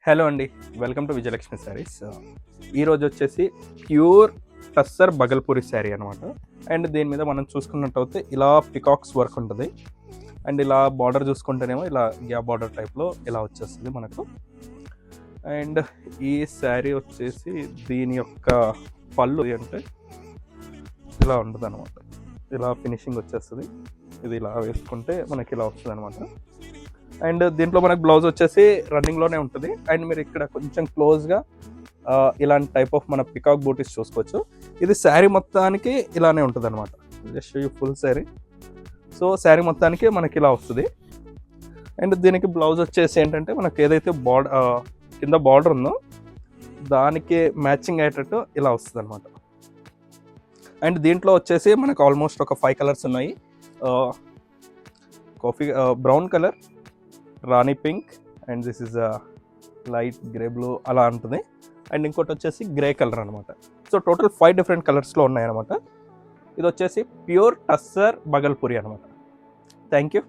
Hello అండి, welcome to Vijayalakshmi saris. ఈరోజు వచ్చేసి ప్యూర్ టస్సర్ బగల్పూరి శారీ అనమాట. అండ్ దీని మీద మనం చూసుకున్నట్టయితే ఇలా పికాక్స్ వర్క్ ఉంటుంది. అండ్ ఇలా బార్డర్ చూసుకుంటేనేమో ఇలా గ్యాప్ బార్డర్ టైప్లో ఇలా వచ్చేస్తుంది మనకు. అండ్ ఈ శారీ వచ్చేసి దీని యొక్క పళ్ళు అంటే ఇలా ఉంటుంది అనమాట. ఇలా ఫినిషింగ్ వచ్చేస్తుంది. ఇది ఇలా వేసుకుంటే మనకి ఇలా వస్తుంది అనమాట. అండ్ దీంట్లో మనకు బ్లౌజ్ వచ్చేసి రన్నింగ్లోనే ఉంటుంది. అండ్ మీరు ఇక్కడ కొంచెం క్లోజ్గా ఇలాంటి టైప్ ఆఫ్ మన పికాక్ బూటీస్ చూసుకోవచ్చు. ఇది శారీ మొత్తానికి ఇలానే ఉంటుంది అనమాట. Just you full sari. So sari మొత్తానికి మనకి ఇలా వస్తుంది. అండ్ దీనికి బ్లౌజ్ వచ్చేసి ఏంటంటే మనకి ఏదైతే కింద బార్డర్ ఉందో దానికి మ్యాచింగ్ అయ్యేటట్టు ఇలా వస్తుంది అనమాట. అండ్ దీంట్లో వచ్చేసి మనకు ఆల్మోస్ట్ ఒక 5 కలర్స్ ఉన్నాయి. Coffee brown colour, Rani pink, and this is light grey blue అలా ఉంటుంది. అండ్ ఇంకోటి వచ్చేసి గ్రే కలర్ అనమాట. సో టోటల్ 5 డిఫరెంట్ కలర్స్లో ఉన్నాయన్నమాట. ఇది వచ్చేసి ప్యూర్ టస్సర్ బగల్పూరి అనమాట. Thank you.